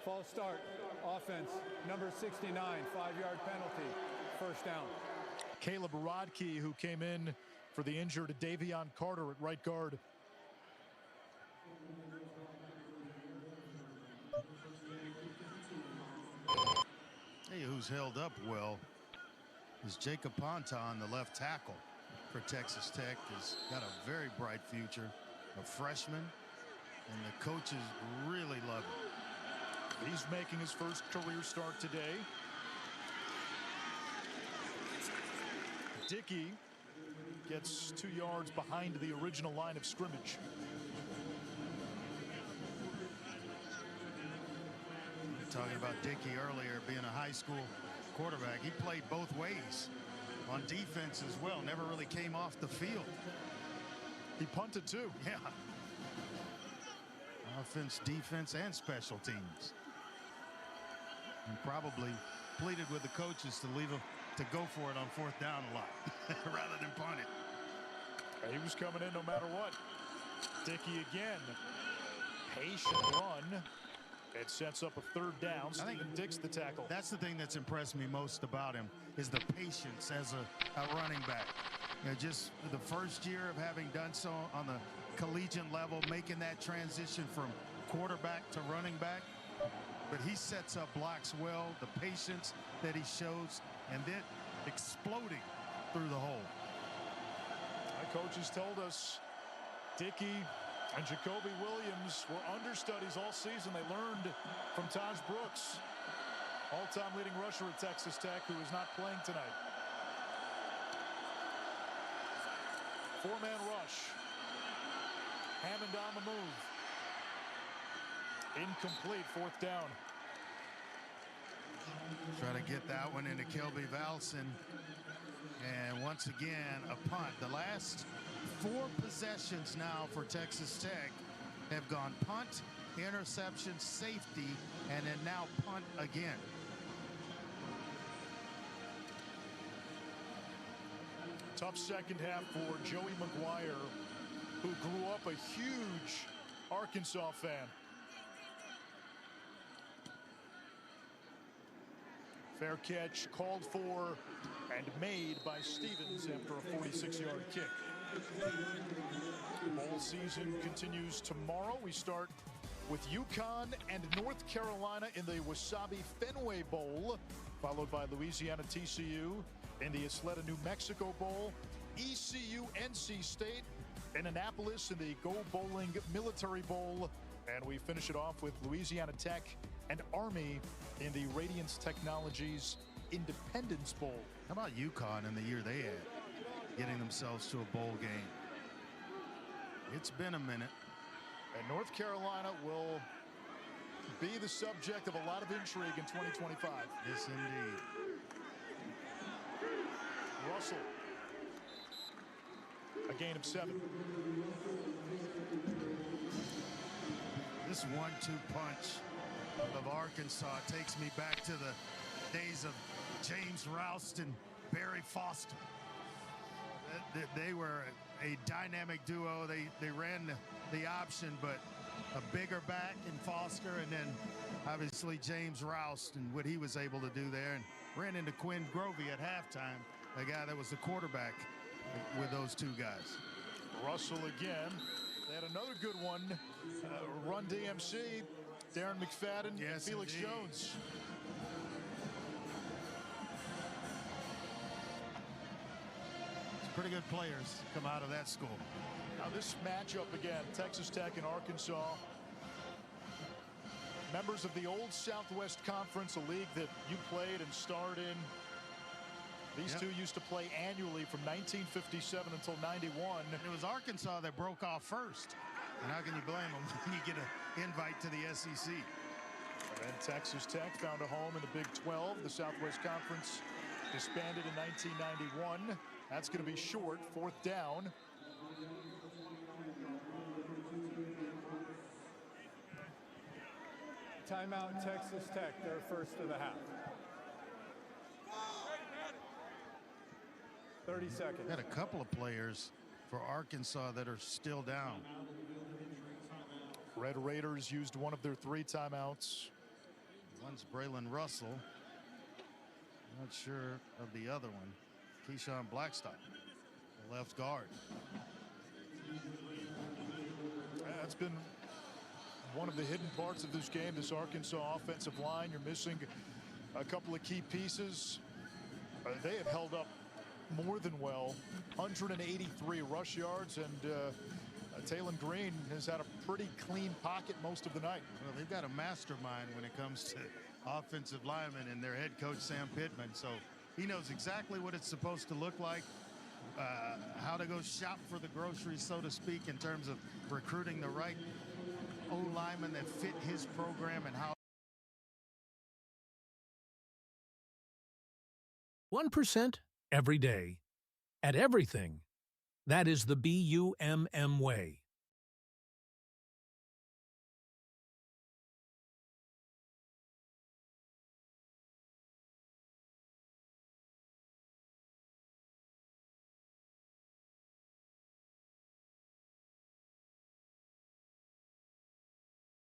False start. Offense. Number 69. 5-yard penalty. First down. Caleb Rodkey, who came in for the injured Davion Carter at right guard. Hey, who's held up well is Jacob Ponton, the left tackle for Texas Tech. Has got a very bright future, a freshman, and the coaches really love him. He's making his first career start today. Dickey gets 2 yards behind the original line of scrimmage. Talking about Dickey earlier being a high school quarterback. He played both ways on defense as well. Never really came off the field. He punted too. Yeah. Offense, defense, and special teams. And probably pleaded with the coaches to leave him to go for it on fourth down a lot rather than punt it. He was coming in no matter what. Dickey again. Patient run. It sets up a third down. Stephen Dix the tackle. That's the thing that's impressed me most about him is the patience as a running back. You know, just the first year of having done so on the collegiate level, making that transition from quarterback to running back. But he sets up blocks well, the patience that he shows, and then exploding through the hole. My coaches told us Dickey and Jacoby Williams were understudies all season. They learned from Taj Brooks, all-time leading rusher at Texas Tech, who is not playing tonight. Four-man rush. Hammond on the move. Incomplete, fourth down. Try to get that one into Kelby Valson. And once again, a punt. The last 4 possessions now for Texas Tech have gone punt, interception, safety, and then now punt again. Tough second half for Joey McGuire, who grew up a huge Arkansas fan. Fair catch called for and made by Stevens after a 46-yard kick. Bowl season continues tomorrow. We start with UConn and North Carolina in the Wasabi Fenway Bowl, followed by Louisiana TCU in the Isleta New Mexico Bowl, ECU NC State, and Annapolis in the Go Bowling Military Bowl. And we finish it off with Louisiana Tech and Army in the Radiance Technologies Independence Bowl. How about UConn in the year they had, getting themselves to a bowl game? It's been a minute. And North Carolina will be the subject of a lot of intrigue in 2025. Yes, indeed. Russell. A gain of 7. This 1-2 punch of Arkansas takes me back to the days of James Roust and Barry Foster. They were a dynamic duo. They ran the option, but a bigger back in Foster, and then obviously James Roust and what he was able to do there, and ran into Quinn Grovey at halftime, a guy that was the quarterback with those two guys. Russell again. They had another good one. Run DMC, Darren McFadden, and Felix indeed. Jones. Pretty good players come out of that school. Now this matchup again, Texas Tech and Arkansas. Members of the old Southwest Conference, a league that you played and starred in. These two used to play annually from 1957 until 91. And it was Arkansas that broke off first. And how can you blame them when you get an invite to the SEC? And Texas Tech found a home in the Big 12. The Southwest Conference disbanded in 1991. That's going to be short, 4th down. Timeout, Texas Tech, their first of the half. 30 seconds. Had a couple of players for Arkansas that are still down. Red Raiders used one of their 3 timeouts. One's Braylon Russell. Not sure of the other one. Keyshawn Blackstock, the left guard. That's been one of the hidden parts of this game, this Arkansas offensive line. You're missing a couple of key pieces. They have held up more than well. 183 rush yards, and Talon Green has had a pretty clean pocket most of the night. Well, they've got a mastermind when it comes to offensive linemen and their head coach, Sam Pittman. So he knows exactly what it's supposed to look like, how to go shop for the groceries, so to speak, in terms of recruiting the right O-linemen that fit his program and how. 1% every day at everything. That is the BUMM way.